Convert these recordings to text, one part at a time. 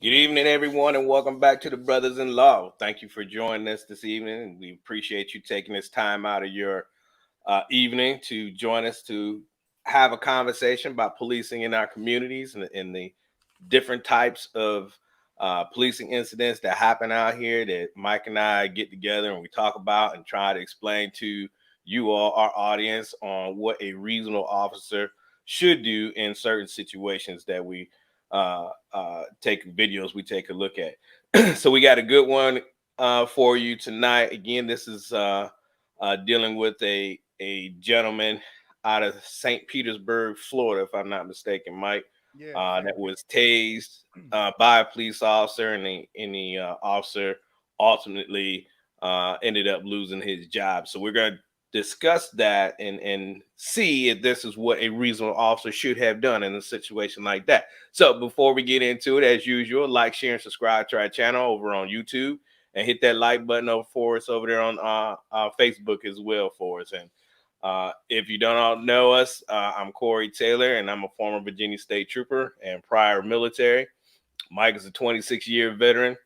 Good evening, everyone, and welcome back to the Brothas-in-law. Thank you for joining us this evening. We appreciate you taking this time out of your evening to join us to have a conversation about policing in our communities and the different types of policing incidents that happen out here that Mike and I get together and we talk about and try to explain to you all, our audience, on what a reasonable officer should do in certain situations that we take videos we take a look at. So we got a good one for you tonight. Again, this is dealing with a gentleman out of St. Petersburg, Florida, if I'm not mistaken, Mike, Yeah, that St. was tased by a police officer, and the officer ultimately ended up losing his job. So we're going to discuss that and see if this is what a reasonable officer should have done in a situation like that. So before we get into it, as usual, like, share, and subscribe to our channel over on YouTube, and hit that like button over for us over there on Facebook as well for us. And if you don't know us, I'm Corey Taylor, and I'm a former Virginia State Trooper and prior military. Mike is a 26-year veteran,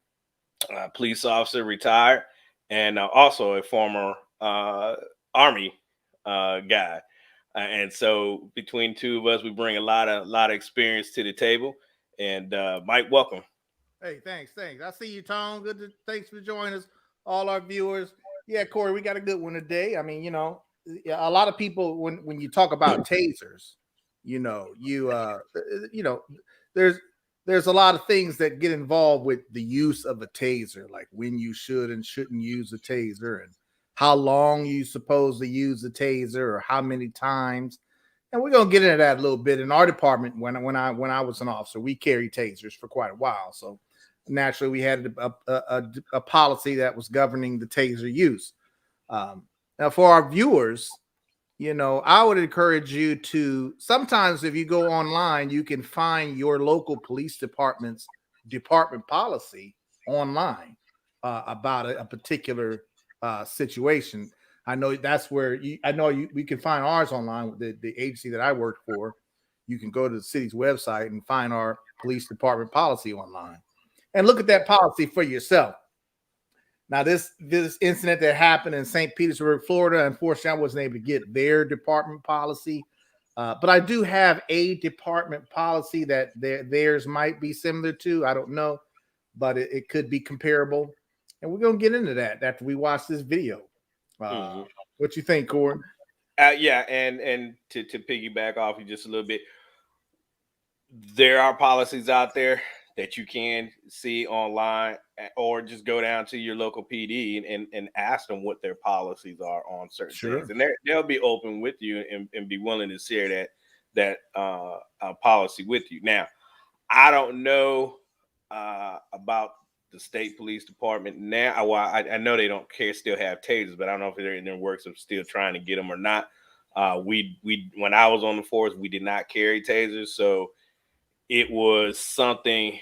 police officer, retired, and also a former Army guy. And so between two of us, we bring a lot of experience to the table. And Mike, welcome. Hey, thanks. I see you, Tom. Thanks for joining us, all our viewers. Yeah, Corey, we got a good one today. I mean, yeah, a lot of people when you talk about tasers, you know, there's there's a lot of things that get involved with the use of a taser, like when you should and shouldn't use a taser, and how long you supposed to use the taser, or how many times. And we're gonna get into that a little bit. In our department, when I was an officer, we carried tasers for quite a while. So naturally, we had a policy that was governing the taser use. Now, for our viewers, I would encourage you to sometimes, if you go online, you can find your local police department's department policy online about a particular situation. I know that's where we can find ours online with the agency that I work for. You can go to the city's website and find our police department policy online and look at that policy for yourself. Now, this incident that happened in St. Petersburg, Florida, unfortunately, I wasn't able to get their department policy, but I do have a department policy that theirs might be similar to. I don't know, but it could be comparable, and we're gonna get into that after we watch this video. Mhm. What you think, Corey? Yeah, and to piggyback off you just a little bit, there are policies out there that you can see online, or just go down to your local PD and ask them what their policies are on certain things, Sure. and they'll be open with you and be willing to share that policy with you. Now, I don't know about the state police department now. I know they don't care, still have tasers, but I don't know if they're in their works of still trying to get them or not. We when I was on the force, we did not carry tasers, so it was something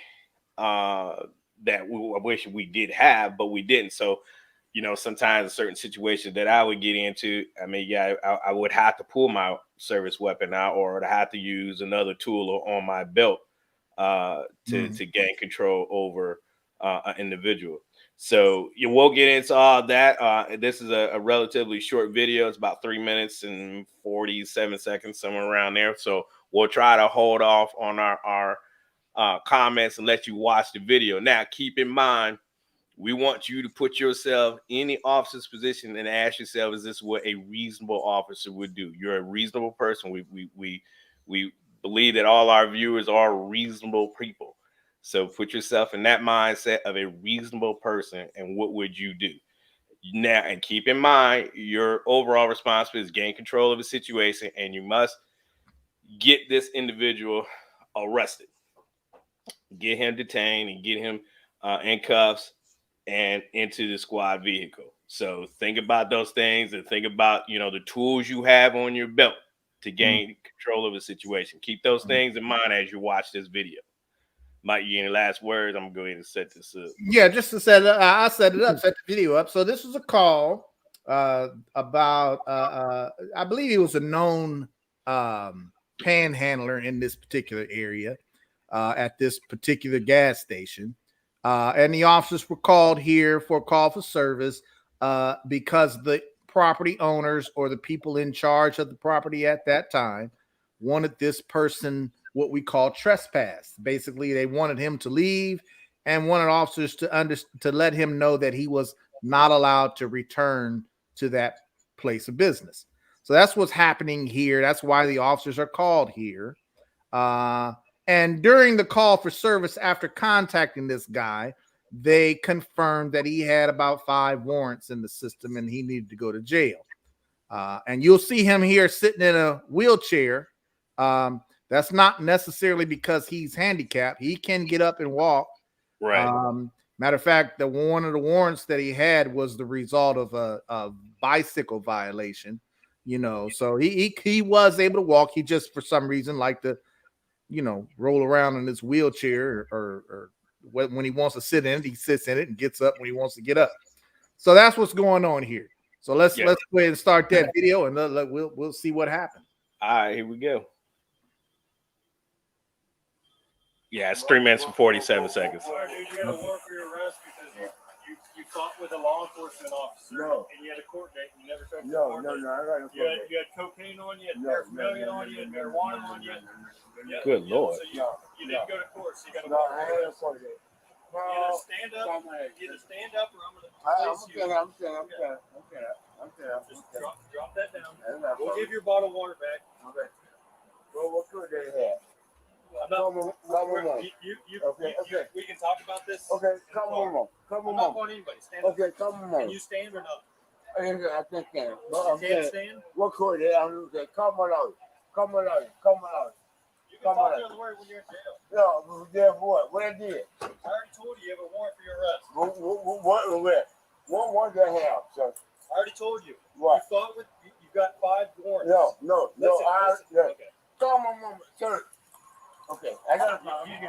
uh, that I wish we did have, but we didn't. So, sometimes in certain situations that I would get into, I mean, yeah, I would have to pull my service weapon out, or I'd have to use another tool on my belt Mhm. to gain control over an individual. So you will get into all that. This is a relatively short video. It's about 3 minutes and 47 seconds, somewhere around there. So we'll try to hold off on our comments and let you watch the video. Now, keep in mind, we want you to put yourself in the officer's position and ask yourself, is this what a reasonable officer would do? You're a reasonable person. We believe that all our viewers are reasonable people. So put yourself in that mindset of a reasonable person, and what would you do? Now, and keep in mind, your overall responsibility is gain control of the situation, and you must get this individual arrested, get him detained, and get him in cuffs and into the squad vehicle. So think about those things, and think about the tools you have on your belt to Mhm. gain control of the situation. Keep those things in mind as you watch this video. Mike, you any last words? I'm gonna go ahead and set this up. Yeah, just to set it up, I set it up, set the video up. So this was a call about I believe he was a known panhandler in this particular area. at this particular gas station. And the officers were called here for a call for service because the property owners or the people in charge of the property at that time wanted this person what we call trespass. Basically, they wanted him to leave and wanted officers to let him know that he was not allowed to return to that place of business. So that's what's happening here. That's why the officers are called here. And during the call for service, after contacting this guy, they confirmed that he had about 5 warrants in the system and he needed to go to jail. And you'll see him here sitting in a wheelchair. That's not necessarily because he's handicapped. He can get up and walk. Right. Matter of fact, one of the warrants that he had was the result of a bicycle violation. So he was able to walk. He just, for some reason, liked to, roll around in his wheelchair, or when he wants to sit in it, he sits in it and gets up when he wants to get up. So that's what's going on here. So let's go ahead and start that video, and we'll see what happens. All right, here we go. Yeah, it's 3 minutes and 47 seconds. Well, dude, you got a warrant for your arrest because you fought with a law enforcement officer. No. And you had a court date and you never showed up. No, I got no You had cocaine on you, you had paraphernalia on you, you had marijuana on you. Good Lord. So you didn't go to court, so you got a No, warrant. I had a court date. Either stand up or I'm going to place you. I'm saying. Just drop that down. I'm We'll give your bottle of water back. Okay. Well, what court date have? I'm not, we can talk about this. Okay, come on. I'm not on anybody. Stand up. Okay, come on. Can you stand or not? I can stand. You can't stand? What court date? I'm saying, come on out. You can talk to the lawyer when you're in jail. No, there for what? What I did? I already told you you have a warrant for your arrest. What one did I have, sir? I already told you. What? You fought with, you got 5 warrants. No. Listen. Okay. Come on, sir. Okay, I got it. I'm gonna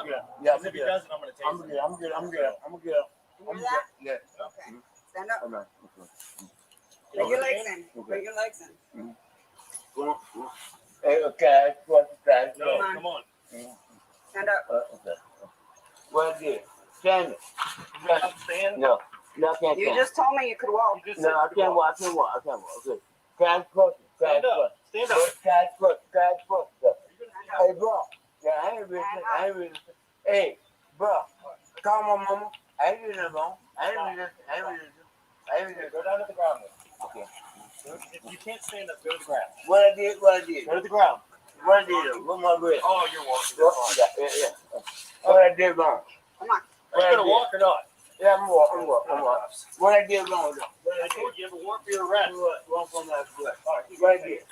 get up. Yeah, If he doesn't, I'm going to take I'm gonna get up. Yeah. Okay. Stand up. Okay. Put your legs in. Put your legs in. Hey, okay. No, come on. Stand up. Okay. What I did? Stand. Stand. No, I can't. You just told me you could walk. No, I can't walk. Okay. Stand up. Stand up. Stand up. Hey, bro. Yeah, I ain't really. Hey, bro. Come on, mama. I ain't really wrong. I ain't really. Go down to the ground. Okay. If you can't stand up, go to the ground. What I did. Go to the ground. What I did. What my breath. Oh, you're walking. Yeah. What I did wrong. Come on. Are you going to walk or not? Yeah, I'm walking. What I did wrong, though. I told you you have a warrant for your arrest. One for my breath. What I did.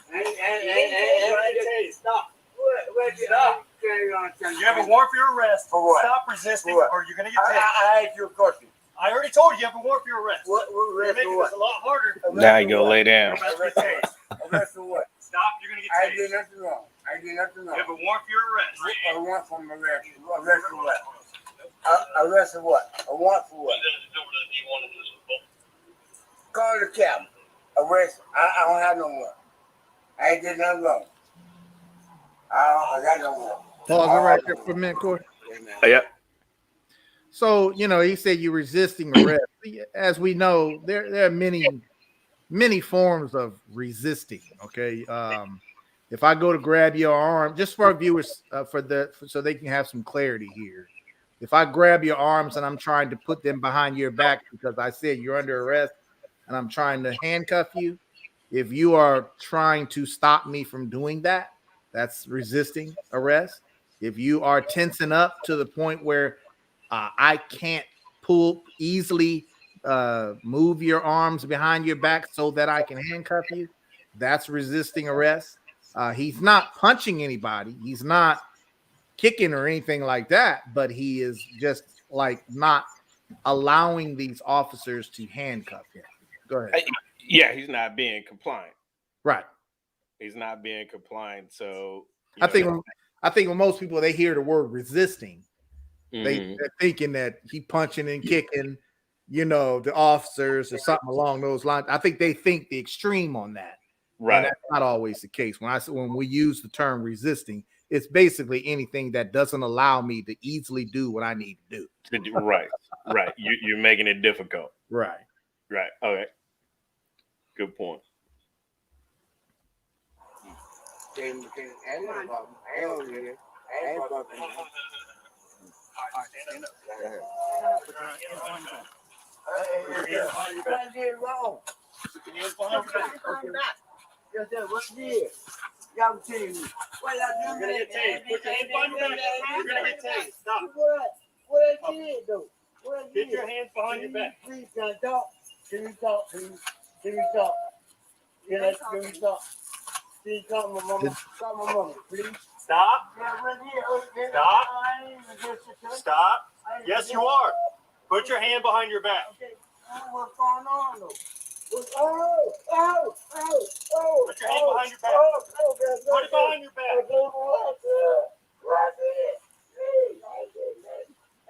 Stop. What I did. Stop. You have a warrant for your arrest. For what? Stop resisting For what? or you're going to get tased. I asked you a question. I already told you you have a warrant for your arrest. What You're arrest making for this what? a lot harder. Now you go lay down. You're about to get tased. Arrest for what? Stop, you're going to get I did tased. nothing wrong. You have a warrant for your arrest. I want from arrest. Arrest for what? Arrest for what? I want for what? Call the captain. Arrest. I don't have no one. I ain't did nothing wrong. I got no one. Pause it right there for a minute, Corey. Yep. So, he said you're resisting arrest. As we know, there are many forms of resisting. Okay. If I go to grab your arm, just for our viewers, so they can have some clarity here. If I grab your arms and I'm trying to put them behind your back because I said you're under arrest and I'm trying to handcuff you, if you are trying to stop me from doing that, that's resisting arrest. If you are tensing up to the point where I can't easily move your arms behind your back so that I can handcuff you, that's resisting arrest. He's not punching anybody. He's not kicking or anything like that, but he is just like not allowing these officers to handcuff him. Go ahead. Yeah, he's not being compliant. Right. He's not being compliant. So I think when most people, they hear the word resisting, they're thinking that he punching and kicking, the officers or something along those lines. I think they think the extreme on that. Right. And that's not always the case. When we use the term resisting, it's basically anything that doesn't allow me to easily do what I need to do. Right. You're making it difficult. Right. Okay. Good point. What did wrong? What did? Y'all tell me. What I You're gonna get tased. Put your hand behind your back. You're gonna get tased. Stop. What I did though? What I did? Get your hands behind your back. Please, can I talk? Can we talk, please? Can we talk? Yeah, can we talk? Can you call my mama? Call my mama, please. Stop. Yeah, right here. Stop. I ain't even get your Stop. Yes, you are. Put your hand behind your back. Okay. What's going on though? Put your hand behind your back. Put it behind your back.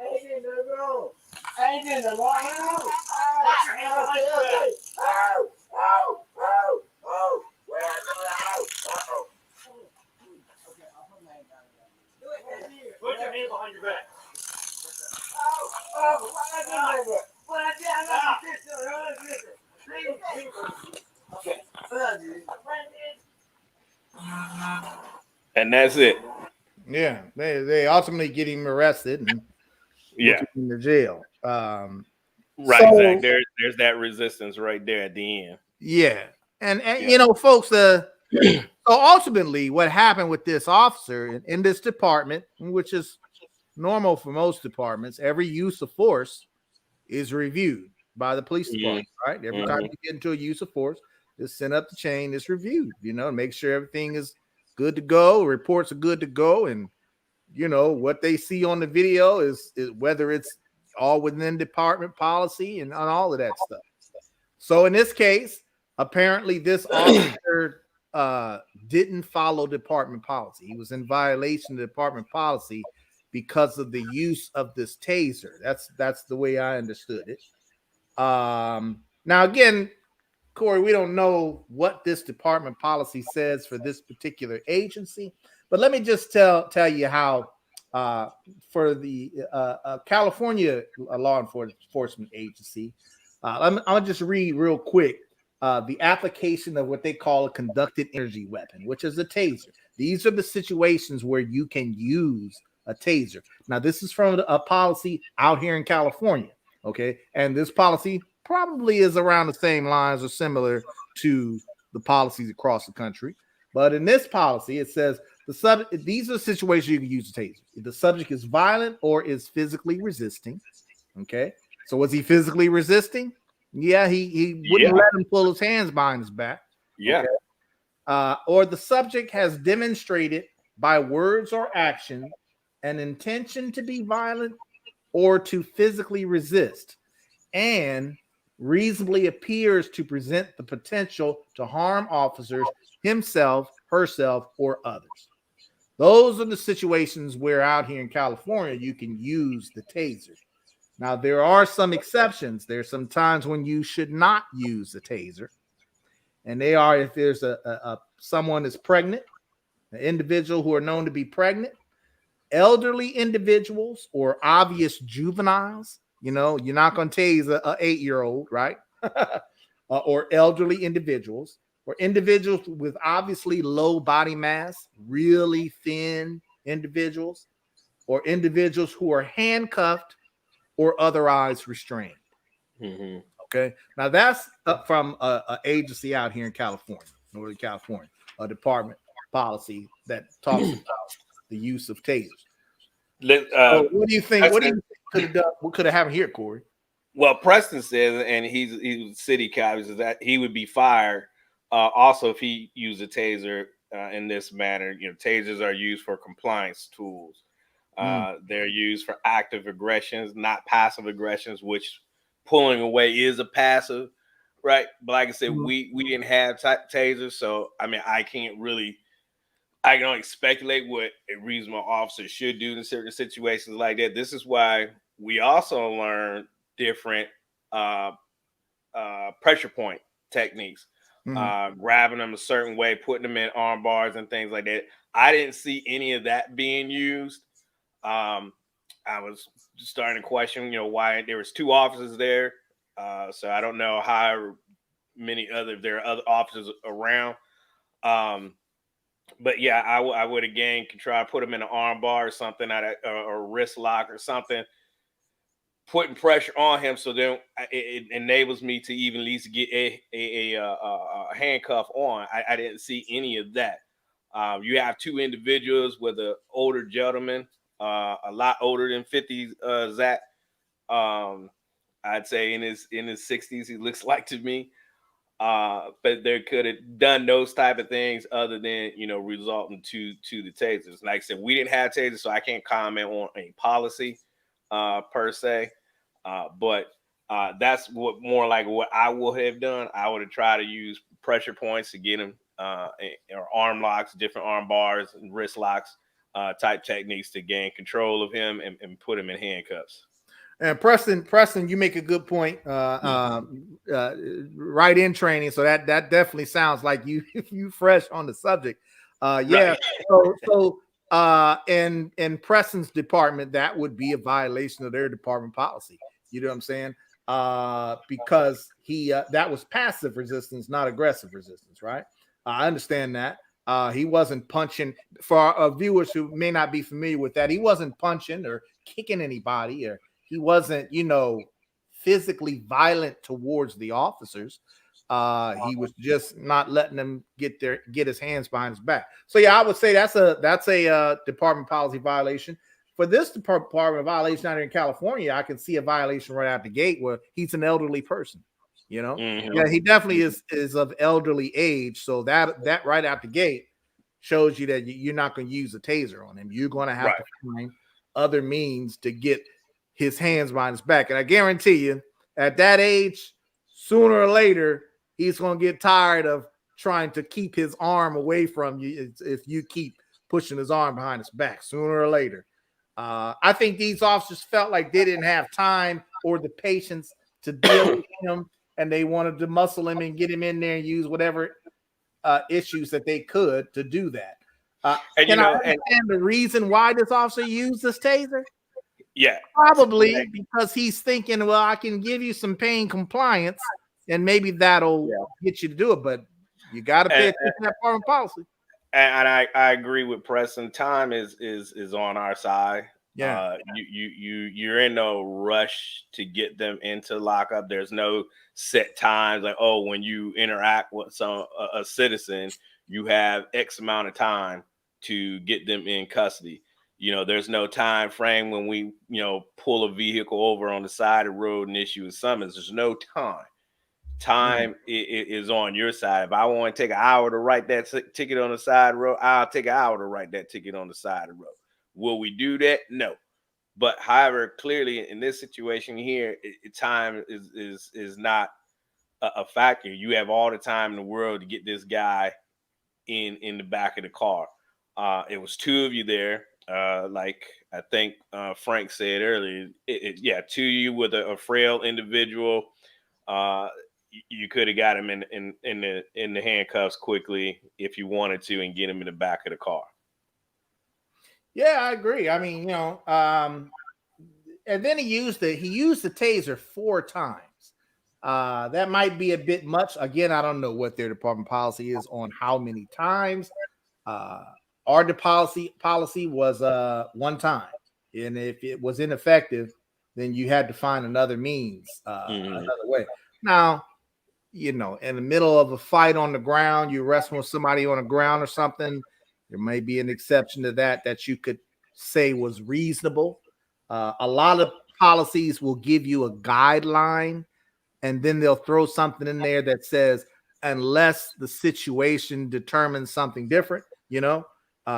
Ain't in the wrong. Ain't in the wrong. Put your hand behind your back. Put your hand behind your back. And that's it. Yeah, they ultimately get him arrested and Yeah. put him in the jail. Right, So- Zach. There's that resistance right there at the end. Yeah, and Yeah. you know, folks, so ultimately, what happened with this officer in this department, which is normal for most departments, every use of force is reviewed by the police department. Right, every time you get into a use of force, just send up the chain, it's reviewed. You know, make sure everything is good to go, reports are good to go, and you know what they see on the video is whether it's all within department policy and all of that stuff. So in this case, apparently this officer didn't follow department policy. He was in violation of department policy because of the use of this taser. That's the way I understood it. Now again, Corey, we don't know what this department policy says for this particular agency, but let me just tell you how for the California law enforcement agency, I'll just read real quick the application of what they call a conducted energy weapon, which is a taser. These are the situations where you can use a taser. Now, this is from a policy out here in California, okay? And this policy probably is around the same lines or similar to the policies across the country. But in this policy, it says these are situations you can use a taser. If the subject is violent or is physically resisting, okay? So was he physically resisting? Yeah, he wouldn't let him pull his hands behind his back. Yeah. Okay? Or the subject has demonstrated by words or action an intention to be violent or to physically resist and reasonably appears to present the potential to harm officers, himself, herself, or others. Those are the situations where out here in California you can use the taser. Now, there are some exceptions. There's some times when you should not use the taser. And they are if there's someone is pregnant, an individual who are known to be pregnant, elderly individuals, or obvious juveniles. You know, you're not going to tase a 8-year-old, right? Or elderly individuals, or individuals with obviously low body mass, really thin individuals, or individuals who are handcuffed or otherwise restrained. Mm-hmm. Okay. Now that's from an agency out here in California, Northern California, a department policy that talks about the use of tasers. So what do you think? What do you think could have done? What could have happened here, Corey? Well, Preston says, and he's city cop, is that he would be fired. Also, if he used a taser in this manner, you know, tasers are used for compliance tools. They're used for active aggressions, not passive aggressions, which pulling away is a passive, right? But like I said, we didn't have tasers, so I mean, I can only speculate what a reasonable officer should do in certain situations like that. This is why we also learn different pressure point techniques. grabbing them a certain way, putting them in arm bars and things like that. I didn't see any of that being used. I was starting to question, why there was 2 officers there. So I don't know how many there are other officers around. But yeah, I would again try to put them in an arm bar or something, or wrist lock or something, putting pressure on him, so then it enables me to even at least get a handcuff on. I didn't see any of that. You have 2 individuals with an older gentleman, a lot older than 50, Zach. I'd say in his 60s, he looks like to me. But they could have done those type of things other than, resulting to the tasers. Like I said, we didn't have tasers, so I can't comment on a policy per se. But that's more like what I would have done. I would have tried to use pressure points to get him, or arm locks, different arm bars and wrist locks, type techniques to gain control of him and put him in handcuffs. And Preston, you make a good point. Right in training, so that definitely sounds like you fresh on the subject. Yeah. Right. So in Preston's department, that would be a violation of their department policy. You know what I'm saying? Because that was passive resistance, not aggressive resistance, right? I understand that. He wasn't punching. For our viewers who may not be familiar with that, he wasn't punching or kicking anybody, or he wasn't, physically violent towards the officers. He was just not letting them get his hands behind his back. So yeah, I would say that's a department policy violation. For this department violation out here in California, I can see a violation right out the gate where he's an elderly person. Mm-hmm. Yeah, he definitely is of elderly age. So that right out the gate shows you that you're not going to use a taser on him. You're going to have to find other means to get his hands behind his back. And I guarantee you, at that age, sooner or later, he's going to get tired of trying to keep his arm away from you if you keep pushing his arm behind his back. Sooner or later. I think these officers felt like they didn't have time or the patience to deal with him, and they wanted to muscle him and get him in there and use whatever issues that they could to do that. Can I understand the reason why this officer used this taser? Yeah, probably because he's thinking, well, I can give you some pain compliance, and maybe that'll get you to do it. But you got to pay attention to that foreign policy. And I agree with Preston. Time is on our side. Yeah, you're in no rush to get them into lockup. There's no set times like, oh, when you interact with a citizen, you have X amount of time to get them in custody. There's no time frame when we, pull a vehicle over on the side of the road and issue a summons. There's no time. Time is on your side. If I want to take an hour to write that ticket on the side of the road, I'll take an hour to write that ticket on the side of the road. Will we do that? No. But however, clearly in this situation here, time is not a factor. You have all the time in the world to get this guy in the back of the car. It was 2 of you there. Like I think Frank said earlier, 2 of you with a frail individual. You could have got him in the handcuffs quickly if you wanted to, and get him in the back of the car. Yeah, I agree. I mean, and then he used the taser 4 times. That might be a bit much. Again, I don't know what their department policy is on how many times. Our policy was 1 time, and if it was ineffective, then you had to find another means, another way. Now, in the middle of a fight on the ground, you're wrestling with somebody on the ground or something, there may be an exception to that you could say was reasonable. A lot of policies will give you a guideline, and then they'll throw something in there that says, unless the situation determines something different,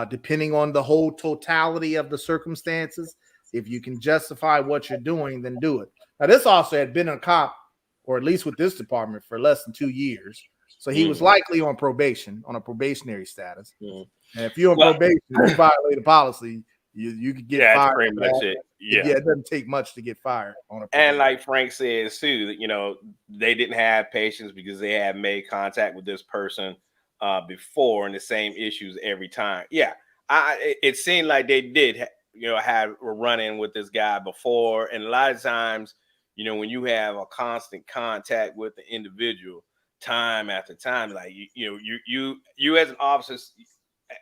depending on the whole totality of the circumstances, if you can justify what you're doing, then do it. Now, this officer had been a cop, or at least with this department, for less than 2 years. So he was likely on probation, on a probationary status. And if you're on probation, you violate a policy, you could get fired. That's pretty much it. Yeah, it doesn't take much to get fired on a And probation. like Frank says too, that, you know, they didn't have patience because they had made contact with this person before, and the same issues every time. Yeah, it seemed like they did, you know, have a run in with this guy before, and a lot of times, you know, when you have a constant contact with the individual, time after time, like you know, you as an officer,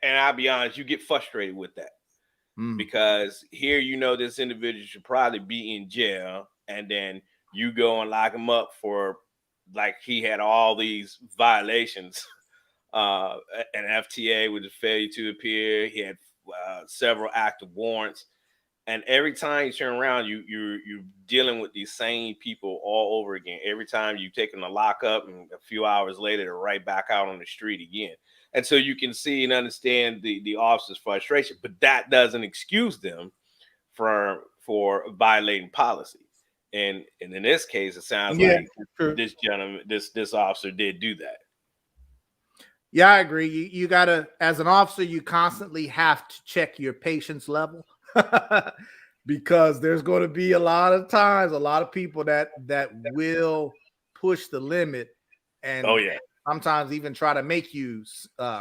and I'll be honest, you get frustrated with that. Because here, you know, this individual should probably be in jail, and then you go and lock him up for, like, he had all these violations, an FTA with the failure to appear. He had several active warrants, and every time you turn around, you're dealing with these same people all over again. Every time you take them to lock up, and a few hours later, they're right back out on the street again. And so you can see and understand the officer's frustration, but that doesn't excuse them for violating policy. And in this case, it sounds like True. this gentleman, this officer, did do that. Yeah, I agree. You gotta, as an officer, you constantly have to check your patience level because there's going to be a lot of times, a lot of people that will push the limit, and Oh yeah, sometimes even try to make you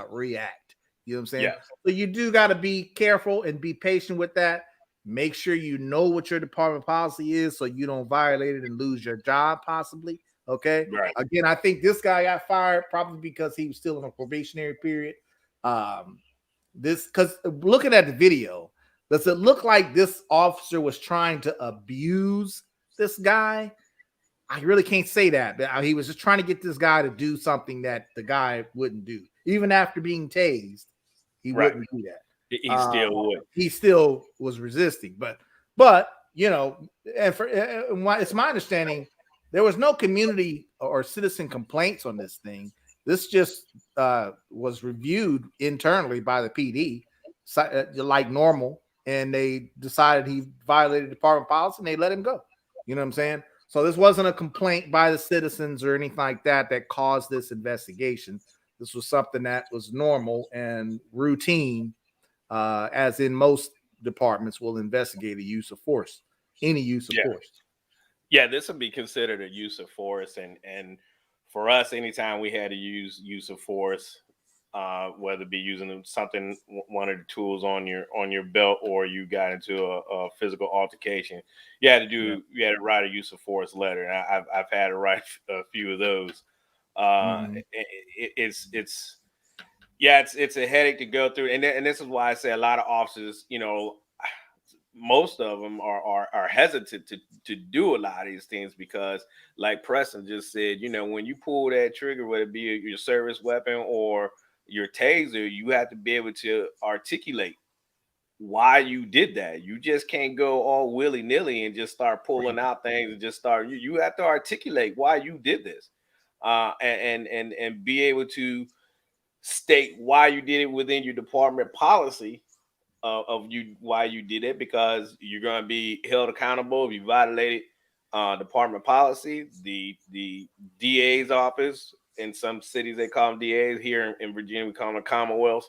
react. You know what I'm saying? yeah, So you do got to be careful and be patient with that. Make sure you know what your department policy is so you don't violate it and lose your job possibly. Okay. right. Again, I think this guy got fired probably because he was still in a probationary period. This, because looking at the video, does it look like this officer was trying to abuse this guy? I really can't say that, but he was just trying to get this guy to do something that the guy wouldn't do. Even after being tased, he wouldn't do that. He still would. He still was resisting, but you know, and it's my understanding there was no community or citizen complaints on this thing. This just was reviewed internally by the PD, like normal, and they decided he violated department policy and they let him go. You know what I'm saying? So this wasn't a complaint by the citizens or anything like that that caused this investigation. This was something that was normal and routine, as in most departments will investigate a use of force, any use of force. Yeah, this would be considered a use of force, and for us, anytime we had to use of force, whether it be using something, one of the tools on your belt, or you got into a physical altercation, you had to write a use of force letter. And I've had to write a few of those. It's a headache to go through, and this is why I say a lot of officers, you know, most of them are hesitant to do a lot of these things because, like Preston just said, you know, when you pull that trigger, whether it be your service weapon or your taser, you have to be able to articulate why you did that. You just can't go all willy-nilly and just start pulling out things and just start. You have to articulate why you did this, and be able to state why you did it within your department policy of you, why you did it, because you're going to be held accountable if you violated department policy. The DA's office, in some cities they call them DAs, here in Virginia we call them Commonwealth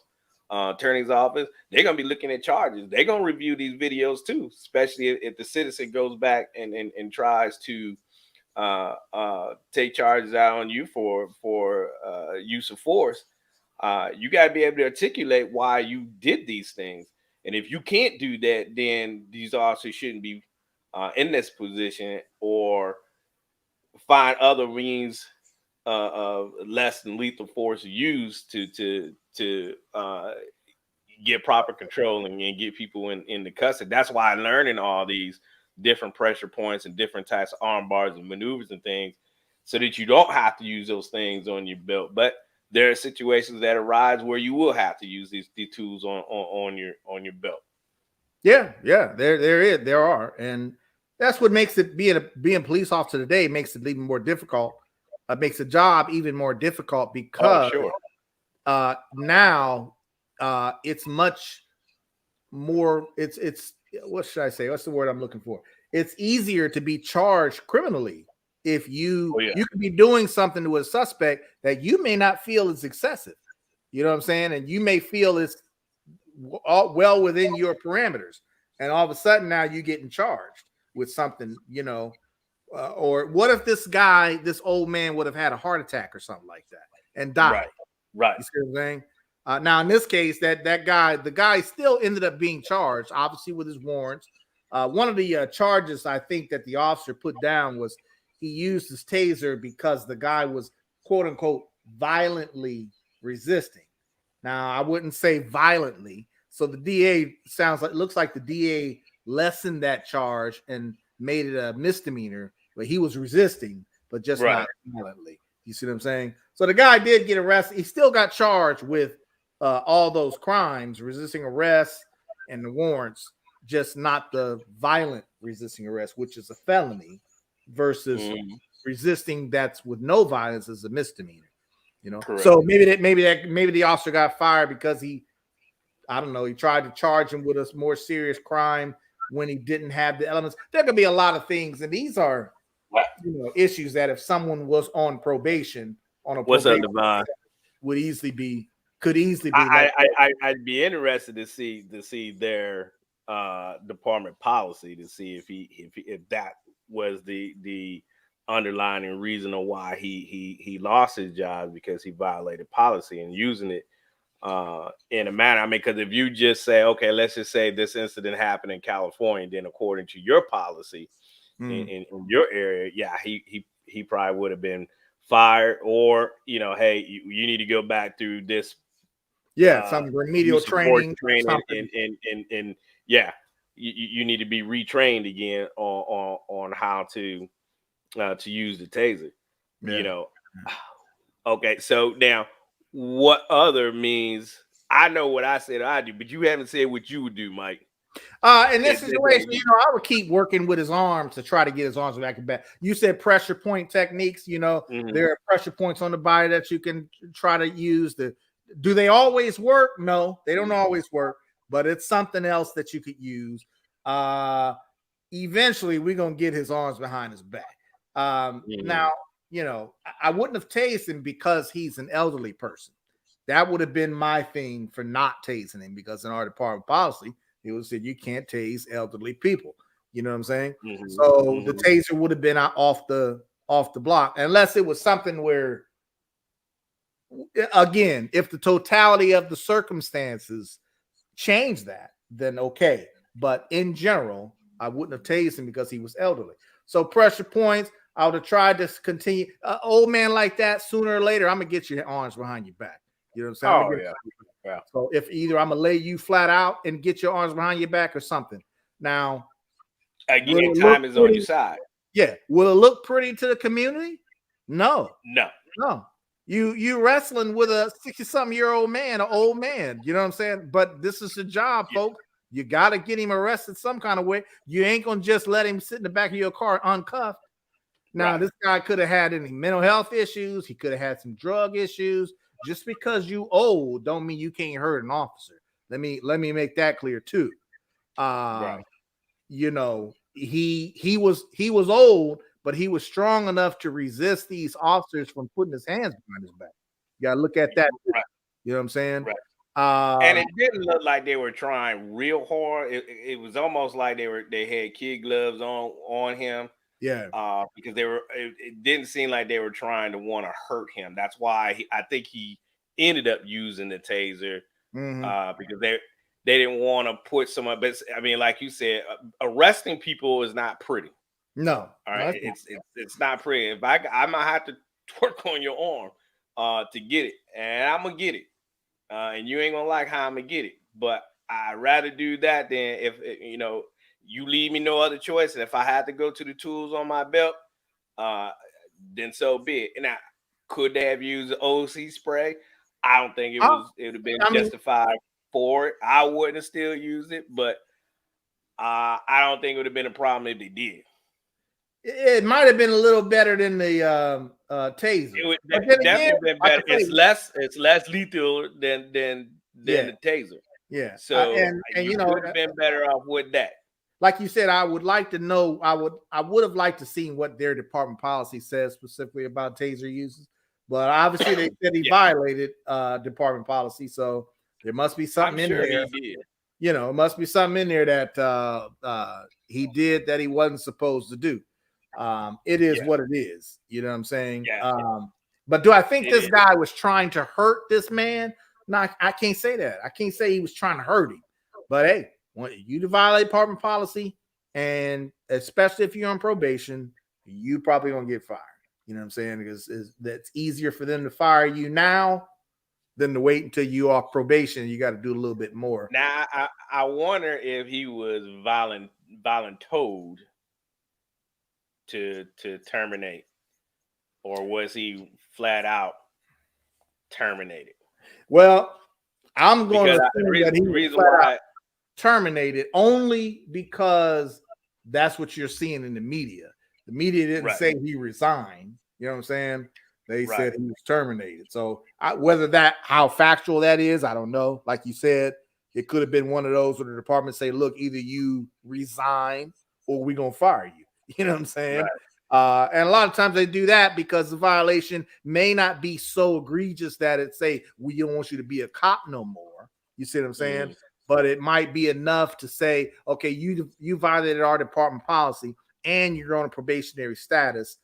attorney's office. They're going to be looking at charges. They're going to review these videos too, especially if the citizen goes back and tries to take charges out on you for use of force. You got to be able to articulate why you did these things. And if you can't do that, then these officers shouldn't be in this position, or find other means of less than lethal force used to get proper control and get people in the custody. That's why I'm learning all these different pressure points and different types of arm bars and maneuvers and things, so that you don't have to use those things on your belt. But there are situations that arise where you will have to use these tools on your belt. Yeah, there are, and that's what makes it being a police officer today makes it even more difficult. Makes the job even more difficult because now it's much more. It's what should I say? What's the word I'm looking for? It's easier to be charged criminally if you could be doing something to a suspect that you may not feel is excessive. You know what I'm saying? And you may feel it's well within your parameters. and all of a sudden now you're getting charged with something, you know. Or what if this old man would have had a heart attack or something like that and died? Right. You see what I'm saying? Now, in this case, the guy still ended up being charged, obviously with his warrants. One of the charges I think that the officer put down was he used his taser because the guy was quote unquote violently resisting. Now, I wouldn't say violently. So the DA looks like the DA lessened that charge and made it a misdemeanor, but he was resisting, but just not violently. You see what I'm saying? So the guy did get arrested. He still got charged with all those crimes, resisting arrest and the warrants, just not the violent resisting arrest, which is a felony, versus resisting that's with no violence is a misdemeanor. You know, correct. So maybe the officer got fired because he tried to charge him with a more serious crime when he didn't have the elements. There could be a lot of things, and these are issues that if someone was on probation what's up, Devon, could easily be. I'd be interested to see their department policy to see if that was the underlying reason of why he lost his job, because he violated policy and using it in a manner. I mean, because if you just say, okay, let's just say this incident happened in California, then according to your policy in your area, he probably would have been fired, or hey, you need to go back through this some remedial training and you need to be retrained again on how to use the taser. Okay, so now what other means? I know what I said I do, but you haven't said what you would do, Mike. In this situation, I would keep working with his arms to try to get his arms back and back. You said pressure point techniques. There are pressure points on the body that you can try to use. Do they always work? No, they don't always work, but it's something else that you could use. Eventually, we're going to get his arms behind his back. Now, I wouldn't have tased him because he's an elderly person. That would have been my thing for not tasing him, because in our department policy, it was said you can't tase elderly people. You know what I'm saying? So the taser would have been off the block, unless it was something where, again, if the totality of the circumstances change that, then okay. But in general, I wouldn't have tased him because he was elderly. So pressure points, I would have tried to continue. Old man like that, sooner or later, I'm gonna get your arms behind your back. You know what I'm saying? Yeah. So if either I'm gonna lay you flat out and get your arms behind your back or something. Now, again, time is on your side. Yeah. Will it look pretty to the community? No. No. You wrestling with a 60-something-year-old man, an old man. You know what I'm saying? But this is the job, folks. You got to get him arrested some kind of way. You ain't gonna just let him sit in the back of your car uncuffed. Now, this guy could have had any mental health issues. He could have had some drug issues. Just because you old don't mean you can't hurt an officer. Let me make that clear too. He was old, but he was strong enough to resist these officers from putting his hands behind his back. You gotta look at that. Right. You know what I'm saying? Right. And it didn't look like they were trying real hard. It was almost like they had kid gloves on him. Yeah. Because it didn't seem like they were trying to want to hurt him. That's why I think he ended up using the taser because they didn't want to put someone. But I mean, like you said, arresting people is not pretty. No. All right. It's not pretty. If I might have to work on your arm to get it, and I'm gonna get it. And you ain't gonna like how I'm gonna get it. But I'd rather do that than if you leave me no other choice. And if I had to go to the tools on my belt, then so be it. And now, could they have used the OC spray? I don't think it would have been justified for it. I wouldn't have still used it, but I don't think it would have been a problem if they did. It might have been a little better than the taser. It would definitely been better. It's less lethal than the taser. Yeah. So and you would have been better off with that. Like you said, I would like to know. I would have liked to see what their department policy says specifically about taser uses. But obviously, they said he violated department policy, so there must be something in there. He did. You know, it must be something in there that he did that he wasn't supposed to do. It is Yeah. what it is. You know what I'm saying? Yeah. But do I think It this is. guy was trying to hurt this man? No, I can't say that. I can't say he was trying to hurt him. But hey, when you violate department policy, and especially if you're on probation, you probably gonna get fired. You know what I'm saying? Because that's easier for them to fire you now than to wait until you off probation. You got to do a little bit more. Now I wonder if he was voluntold to terminate, or was he flat out terminated? Well, I'm going Because to the assume that he the was reason flat out why, terminated only because that's what you're seeing in the media. The media didn't right, say he resigned. You know what I'm saying? They right, said he was terminated. So whether that how factual that is, I don't know. Like you said, it could have been one of those where the department say, "Look, either you resign or we're gonna fire you." You know what I'm saying? right, And a lot of times they do that because the violation may not be so egregious that it say we don't want you to be a cop no more. You see what I'm saying? mhm, But it might be enough to say, okay, you violated our department policy and you're on a probationary status.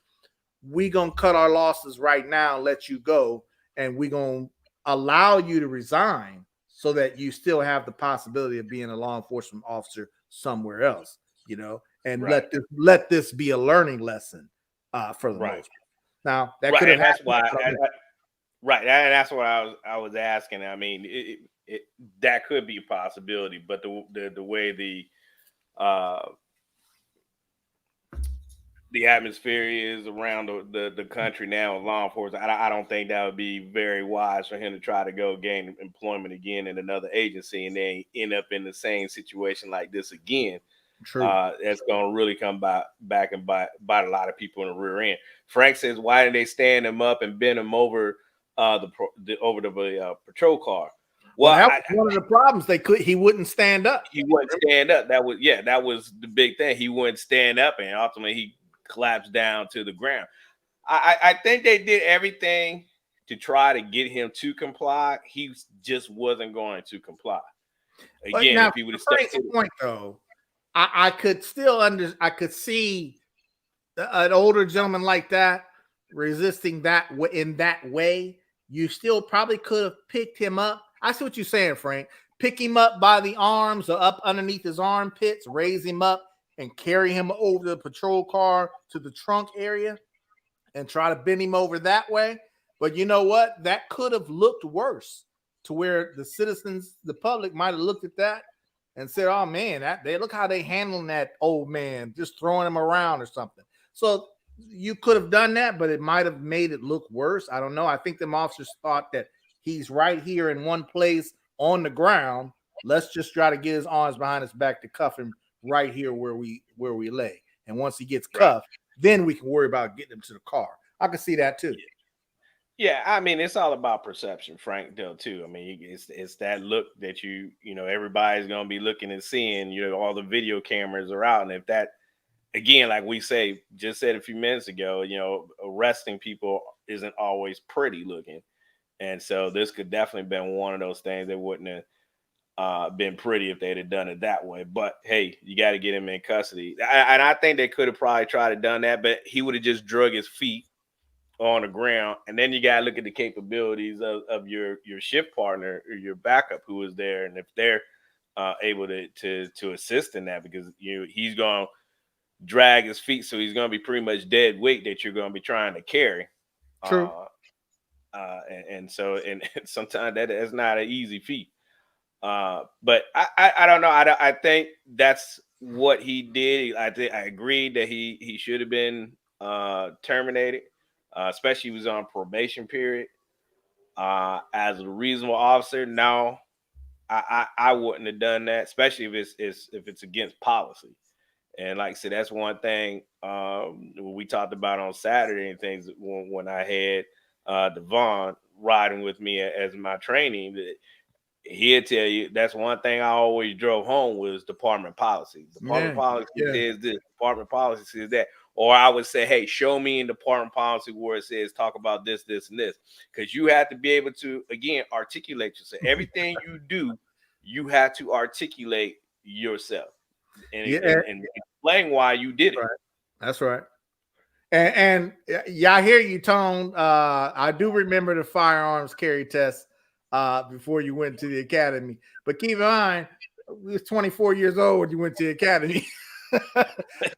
We gonna cut our losses right now, and let you go, and we gonna allow you to resign so that you still have the possibility of being a law enforcement officer somewhere else. You know, and right, let this be a learning lesson for the right, most part. Now that could right, have and that's happened. why, I don't know. right, and that's what I was asking. I mean, that could be a possibility, but the way uh the atmosphere is around the country now with law enforcement, I don't think that would be very wise for him to try to go gain employment again in another agency and then end up in the same situation like this again. True. That's going to really come back and bite a lot of people in the rear end. Frank says, why did they stand him up and bend him over the patrol car? Well, Well, that was one of the problems. He wouldn't stand up. he wouldn't stand up. That was the big thing. He wouldn't stand up, and ultimately he collapsed down to the ground. I think they did everything to try to get him to comply. He just wasn't going to comply. But Again, now, if he would have to stuck Frank's to it. point though, I could still I could see an older gentleman like that resisting that in that way. You still probably could have picked him up. I see what you're saying, Frank. Pick him up by the arms or up underneath his armpits, raise him up, and carry him over the patrol car to the trunk area and try to bend him over that way. But you know what? That could have looked worse to where the citizens, the public might have looked at that and said, oh man, they look how they handling that old man, just throwing him around or something. So you could have done that, but it might have made it look worse. I don't know. I think them officers thought that he's right here in one place on the ground. Let's just try to get his arms behind his back to cuff him right here where we lay. And once he gets Right. cuffed, then we can worry about getting him to the car. I can see that too. Yeah, I mean, it's all about perception, Frank, though, too. I mean, it's that look that everybody's gonna be looking and seeing. All the video cameras are out, and if that, again, like we just said a few minutes ago, arresting people isn't always pretty looking, and so this could definitely been one of those things that wouldn't have been pretty if they'd have done it that way. But hey, you got to get him in custody, and I think they could have probably tried to done that, but he would have just drug his feet on the ground, and then you gotta look at the capabilities of your shift partner or your backup who is there, and if they're able to assist in that, because he's gonna drag his feet, so he's gonna be pretty much dead weight that you're gonna be trying to carry. True. And so sometimes that's not an easy feat. But I don't know. I think that's what he did. I agreed that he should have been terminated. Especially he was on probation period. As a reasonable officer, no, I wouldn't have done that, especially if it's against policy. And like I said, that's one thing we talked about on Saturday and things when I had Devon riding with me as my training. He'll tell you that's one thing I always drove home was department policy. Department policy says this, department policy says that. Or I would say, hey, show me in department policy where it says talk about this, this, and this. Because you have to be able to, again, articulate yourself. Everything you do, you have to articulate yourself and, Yeah, and explain why you did it. right. That's right. And yeah, I hear you, Tone. I do remember the firearms carry test before you went to the academy. But keep in mind, we was 24 years old when you went to the academy.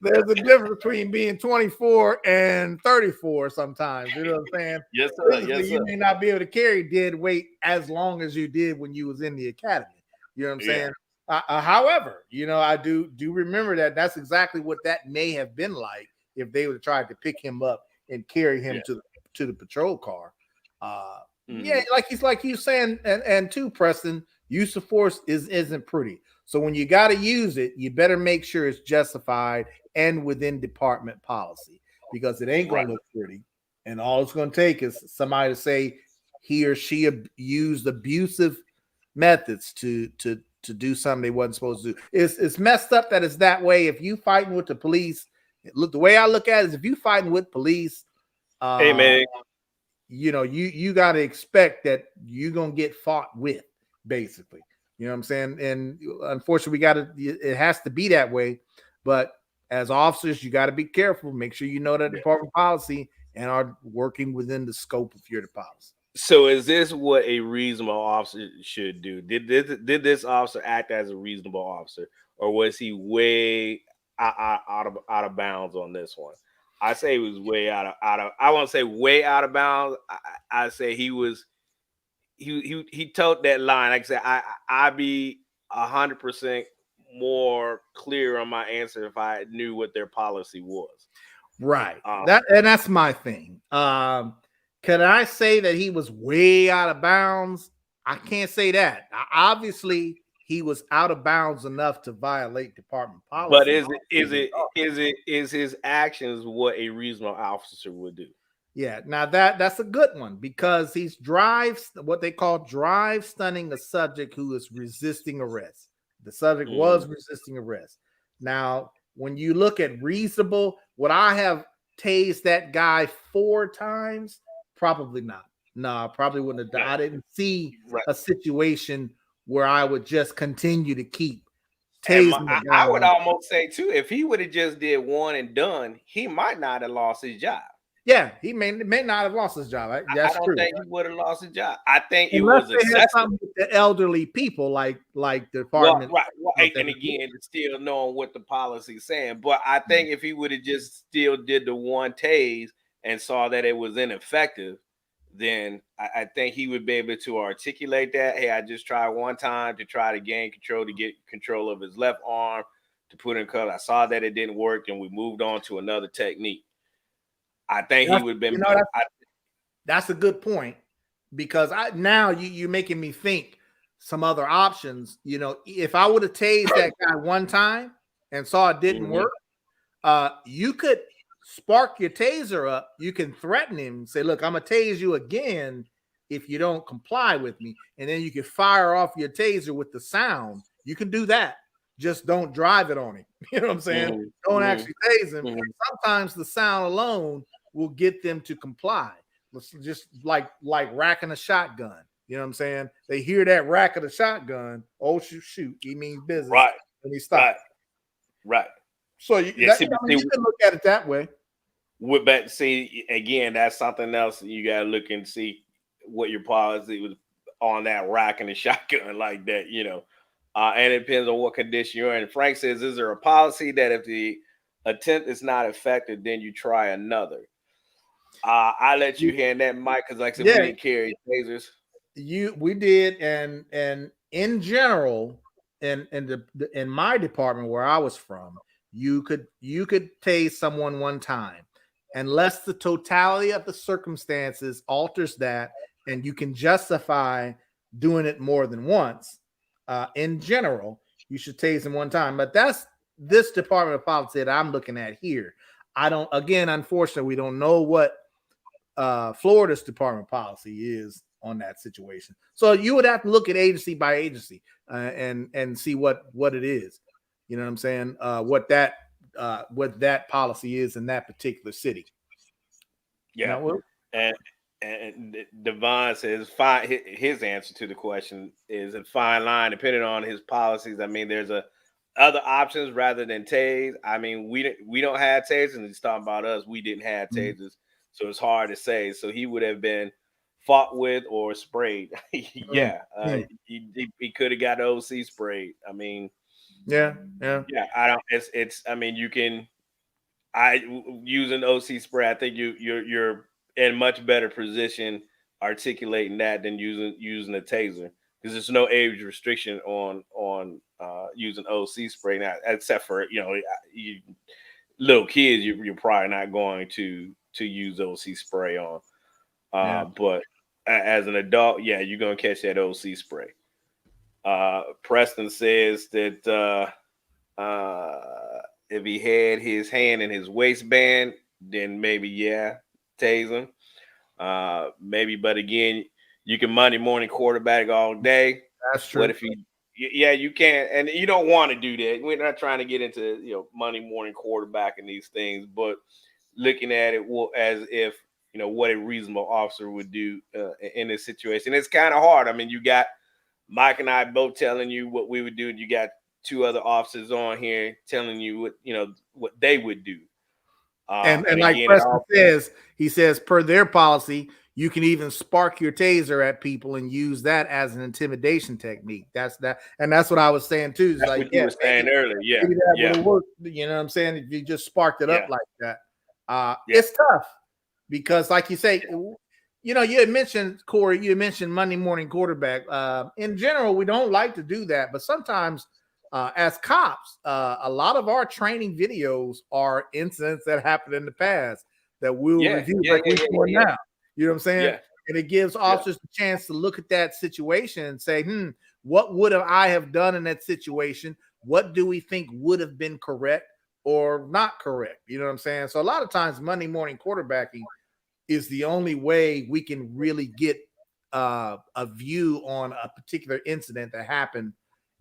There's a difference between being 24 and 34 sometimes. You know what I'm saying? Yes, sir. Physically, Yes, sir. you may not be able to carry dead weight as long as you did when you was in the academy. You know what I'm saying? However, you know, I do remember that that's exactly what that may have been like if they would have tried to pick him up and carry him to the patrol car. Yeah, like you saying, and too, Preston, use of force isn't pretty. So when you got to use it, you better make sure it's justified and within department policy, because it ain't going to look pretty. And all it's going to take is somebody to say he or she used abusive methods to do something they wasn't supposed to do. It's messed up that it's that way. If you fighting with the police, look, the way I look at it is if you fighting with police, hey man, you know, you got to expect that you're gonna get fought with, basically. You know what I'm saying? And unfortunately, it has to be that way. But as officers, you got to be careful. Make sure you know that department policy and are working within the scope of your policy. So is this what a reasonable officer should do? Did this officer act as a reasonable officer, or was he way out of bounds on this one? I say he was way out of. I won't say way out of bounds. I say he was. He told that line. Like I said, I'd be 100% more clear on my answer if I knew what their policy was. Right. That's my thing. Can I say that he was way out of bounds? I can't say that. Obviously, he was out of bounds enough to violate department policy. But is his actions what a reasonable officer would do? Yeah. Now that's a good one, because he's what they call drive stunning a subject who is resisting arrest. The subject was resisting arrest. Now, when you look at reasonable, would I have tased that guy 4 times? Probably not. No, I probably wouldn't have. I didn't see a situation where I would just continue to keep tasing the guy. I would almost say too, if he would have just did one and done, he might not have lost his job. Yeah, he may not have lost his job. That's true. I don't think he would have lost his job. I think unless it was had something with the elderly people, like the department. Well, and again, still knowing what the policy is saying. But I think if he would have just still did the one tase and saw that it was ineffective, then I think he would be able to articulate that. Hey, I just tried one time to try to gain control, to get control of his left arm, to put in color. I saw that it didn't work, and we moved on to another technique. I think he would have been. That's a good point, because now you're making me think some other options. You know, if I would have tased that guy one time and saw it didn't work, you could spark your taser up. You can threaten him, say, "Look, I'm gonna tase you again if you don't comply with me," and then you can fire off your taser with the sound. You can do that. Just don't drive it on him. You know what I'm saying? Don't actually tase him. Sometimes the sound alone will get them to comply. Just like racking a shotgun. You know what I'm saying? They hear that rack of the shotgun. Oh, shoot. He means business. Right. And he stops. Right. So you can look at it that way. But see, again, that's something else. You got to look and see what your policy was on that rack and the shotgun like that, you know. And it depends on what condition you're in. Frank says, is there a policy that if the attempt is not effective, then you try another? I let you hand that mic, because like I said, we didn't carry tasers. We did, and in general, in my department where I was from, you could tase someone one time, unless the totality of the circumstances alters that, and you can justify doing it more than once. In general, you should tase them one time, but that's this department of policy that I'm looking at here. Unfortunately, we don't know what Florida's department policy is on that situation. So you would have to look at agency by agency and see what it is. You know what I'm saying? What that policy is in that particular city. Yeah. And Devon says fine. His answer to the question is a fine line, depending on his policies. I mean, there's a other options rather than tase. I mean, we don't have tasers. And he's talking about us. We didn't have tasers, so it's hard to say. So he would have been fought with or sprayed. Yeah, he could have got the OC sprayed. I mean, yeah. yeah. I don't. It's. I mean, you can. Using OC spray, I think you're in much better position articulating that than using a taser, because there's no age restriction on using OC spray now, except for you little kids. You're probably not going to use OC spray on, but as an adult, yeah, you're gonna catch that OC spray. Preston says that. If he had his hand in his waistband, then maybe tase him. Maybe, but again, you can Monday morning quarterback all day. That's true. What if he? Yeah, you can't, and you don't want to do that. We're not trying to get into Monday morning quarterback and these things, but looking at it as if what a reasonable officer would do in this situation. It's kind of hard. I mean, you got Mike and I both telling you what we would do, and you got two other officers on here telling you what they would do. And like again, Preston says, he says per their policy, you can even spark your taser at people and use that as an intimidation technique. That's what I was saying too. It's that's like what you were saying earlier. Yeah, that would work. You know what I'm saying? If you just sparked it up like that, it's tough because, like you say, you had mentioned, Corey, you mentioned Monday morning quarterback. In general, we don't like to do that, but sometimes. As cops, a lot of our training videos are incidents that happened in the past that we'll review like we're doing now. You know what I'm saying? Yeah. And it gives officers a chance to look at that situation and say, what would I have done in that situation? What do we think would have been correct or not correct? You know what I'm saying? So a lot of times Monday morning quarterbacking is the only way we can really get a view on a particular incident that happened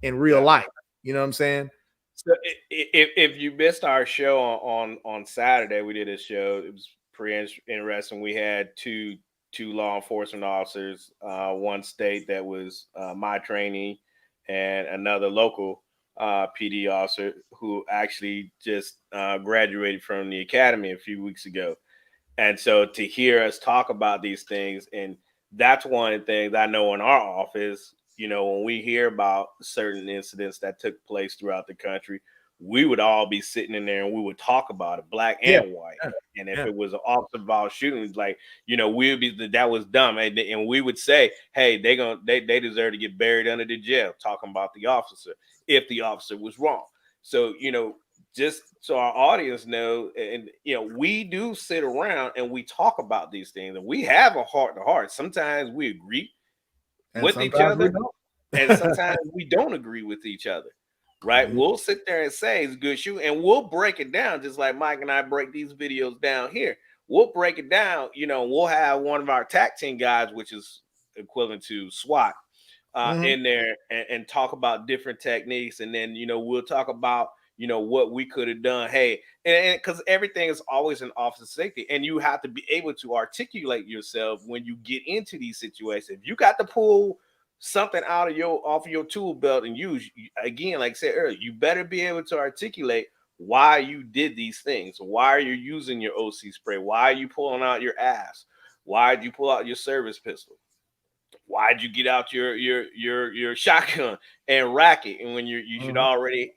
in real life. You know what I'm saying? So if you missed our show on Saturday, we did a show. It was pretty interesting. We had two law enforcement officers, one state that was my trainee, and another local PD officer who actually just graduated from the academy a few weeks ago. And so to hear us talk about these things, and that's one of the things I know in our office. When we hear about certain incidents that took place throughout the country, we would all be sitting in there and we would talk about it, black and white. And if it was an officer involved shooting, like, we would be that was dumb. And we would say, hey, they deserve to get buried under the jail, talking about the officer if the officer was wrong. So, just so our audience know, and we do sit around and we talk about these things, and we have a heart to heart. Sometimes we agree with each other, and sometimes we don't agree with each other, right? Mm-hmm. We'll sit there and say it's good shoot, and we'll break it down just like Mike and I break these videos down here. We'll break it down. We'll have one of our TAC team guys, which is equivalent to SWAT, in there and talk about different techniques, and then we'll talk about what we could have done. Hey, and because everything is always an officer safety, and you have to be able to articulate yourself when you get into these situations. If you got to pull something off of your tool belt and use, again, like I said earlier, you better be able to articulate why you did these things. Why are you using your OC spray? Why are you pulling out your ass? Why did you pull out your service pistol? Why'd you get out your shotgun and rack it? And when you should already,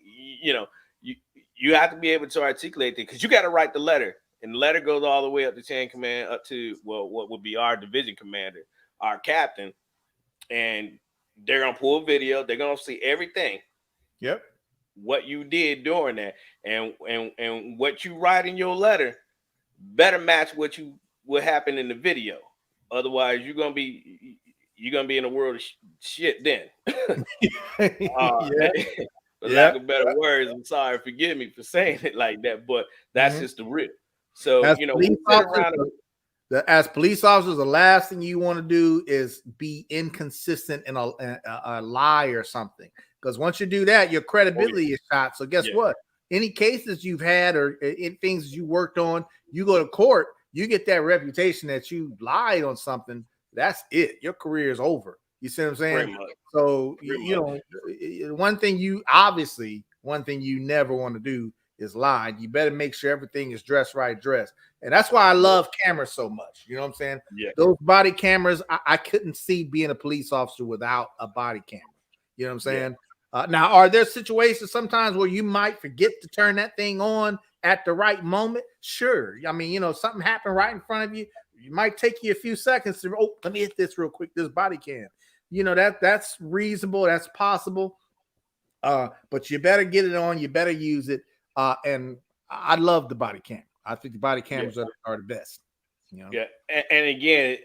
you have to be able to articulate that, because you got to write the letter, and the letter goes all the way up to chain command, up to what would be our division commander, our captain, and they're gonna pull a video. They're gonna see everything. Yep. What you did during that, and what you write in your letter better match what happened in the video. Otherwise, you're gonna be in a world of shit then. For lack of better words, I'm sorry, forgive me for saying it like that, but that's just the real. So as we sit around. As police officers, the last thing you want to do is be inconsistent in a lie or something, because once you do that, your credibility is shot. So guess what? Any cases you've had or things you worked on, you go to court, You get that reputation that you lied on something, that's it. Your career is over. You see what I'm saying? Pretty much. So Pretty you know, one thing you never want to do is lie. You better make sure everything is dressed. And that's why I love cameras so much. You know what I'm saying? Yeah. Those body cameras, I couldn't see being a police officer without a body camera. You know what I'm saying? Now, are there situations sometimes where you might forget to turn that thing on at the right moment? Sure. I mean, you know, something happened right in front of you. It might take you a few seconds to, let me hit this real quick, this body cam. You know, that's reasonable. That's possible. But you better get it on. You better use it. And I love the body cam. I think the body cameras are the best. You know? Yeah, and again,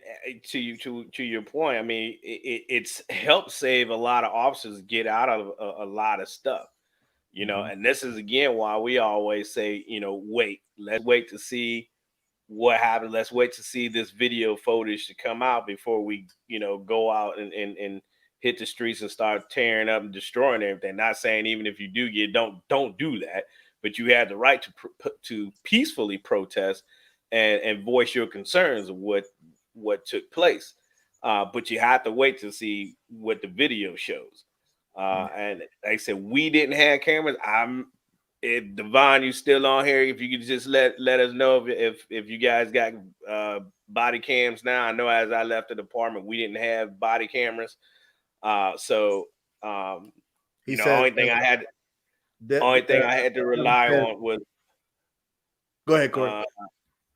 to your point, I mean, it's helped save a lot of officers get out of a lot of stuff. You know, and this is again why we always say, you know, let's wait to see what happened. Let's wait to see this video footage to come out before we, you know, go out and hit the streets and start tearing up and destroying everything. Not saying even if you do don't do that, but you have the right to peacefully protest and voice your concerns of what took place. But you have to wait to see what the video shows. And like I said, we didn't have cameras. If Devon, you still on here, if you could just let us know if you guys got body cams now. I know as I left the department, we didn't have body cameras. So you know, only thing I had to rely on was go ahead, Corey.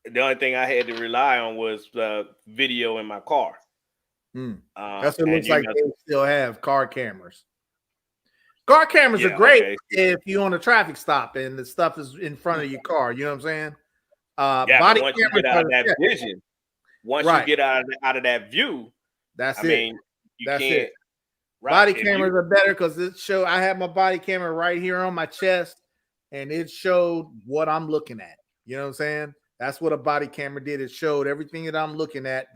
the only thing I had to rely on was the video in my car. That's what it looks like. They still have car cameras. Car cameras are great if you're on a traffic stop and the stuff is in front of your car. You know what I'm saying? Body once cameras you get out of that vision, once you get out of that view, I mean, you can't. It. Right. Body cameras are better because it show. I have my body camera right here on my chest, and it showed what I'm looking at. You know what I'm saying? That's what a body camera did. It showed everything that I'm looking at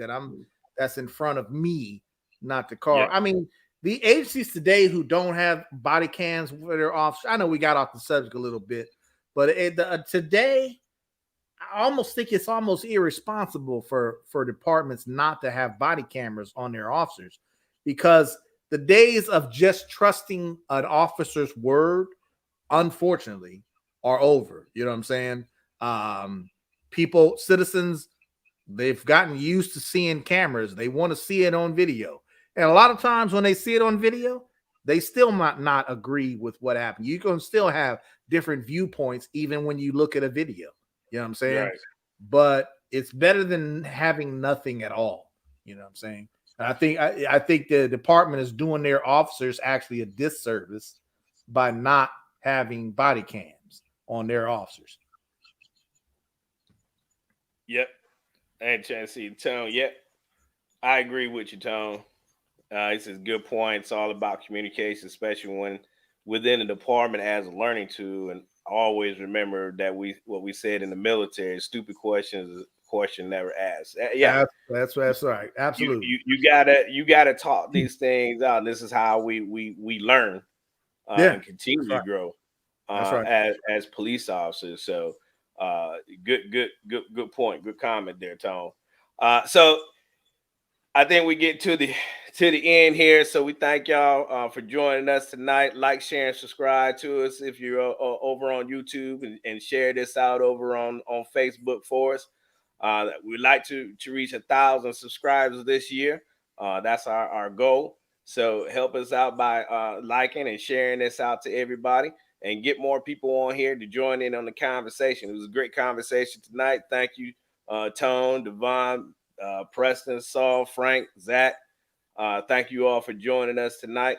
that's in front of me, not the car. I mean, the agencies today who don't have body cams for their officers, I know we got off the subject a little bit, but today, I almost think it's almost irresponsible for departments not to have body cameras on their officers, because the days of just trusting an officer's word, unfortunately, are over. You know what I'm saying? Citizens, they've gotten used to seeing cameras. They want to see it on video. And a lot of times when they see it on video, they still might not agree with what happened. You can still have different viewpoints even when you look at a video. You know what I'm saying? Right. But it's better than having nothing at all. You know what I'm saying? And I think the department is doing their officers actually a disservice by not having body cams on their officers. Yep. I had a chance to see Tone. Yep. I agree with you, Tone. This is a good point. It's all about communication, especially when within the department as a learning tool. And always remember that what we said in the military: stupid questions is a question never asked. That's right. Absolutely. You gotta talk these things out. And this is how we learn and continue to grow as police officers. So good point. Good comment there, Tone. So I think we get to the end here. So we thank y'all for joining us tonight. Like, share, and subscribe to us if you're over on YouTube, and share this out over on Facebook for us. We'd like to reach 1,000 subscribers this year. That's our goal. So help us out by liking and sharing this out to everybody, and get more people on here to join in on the conversation. It was a great conversation tonight. Thank you, Tone, Devon, Preston, Saul, Frank, Zach. Thank you all for joining us tonight.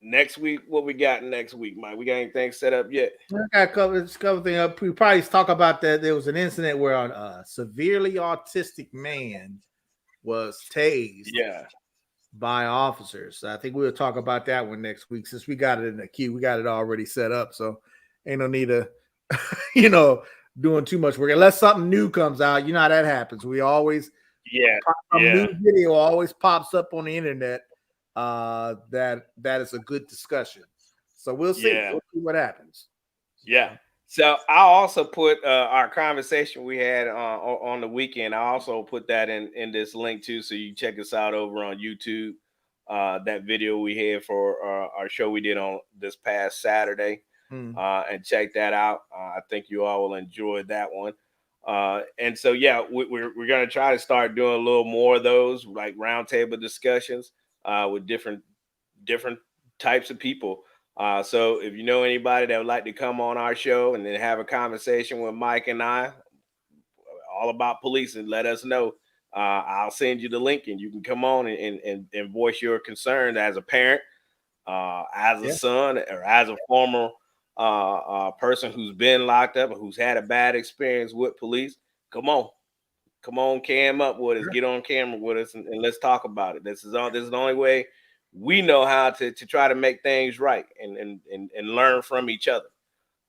Next week, what we got next week, Mike? We got anything set up yet? I got a couple things up. We probably talk about that. There was an incident where a severely autistic man was tased by officers. I think we'll talk about that one next week, since we got it in the queue. We got it already set up, so ain't no need to, doing too much work unless something new comes out. You know how that happens. We always new video always pops up on the internet. That is a good discussion. So we'll see. We'll see what happens. Yeah. So I also put our conversation we had on the weekend. I also put that in this link too, so you check us out over on YouTube. That video we had for our show we did on this past Saturday, and check that out. I think you all will enjoy that one. And so yeah, we're gonna try to start doing a little more of those like roundtable discussions with different types of people. So if you know anybody that would like to come on our show and then have a conversation with Mike and I, all about policing, let us know. I'll send you the link and you can come on and voice your concern as a parent, as a son, or as a former person who's been locked up and who's had a bad experience with police. Come on, cam up with us, get on camera with us, and let's talk about it. This is the only way we know how to try to make things right and learn from each other.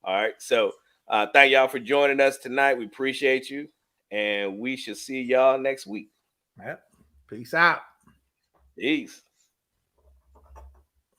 All right. So thank y'all for joining us tonight. We appreciate you. And we shall see y'all next week. Yep. Peace out. Peace.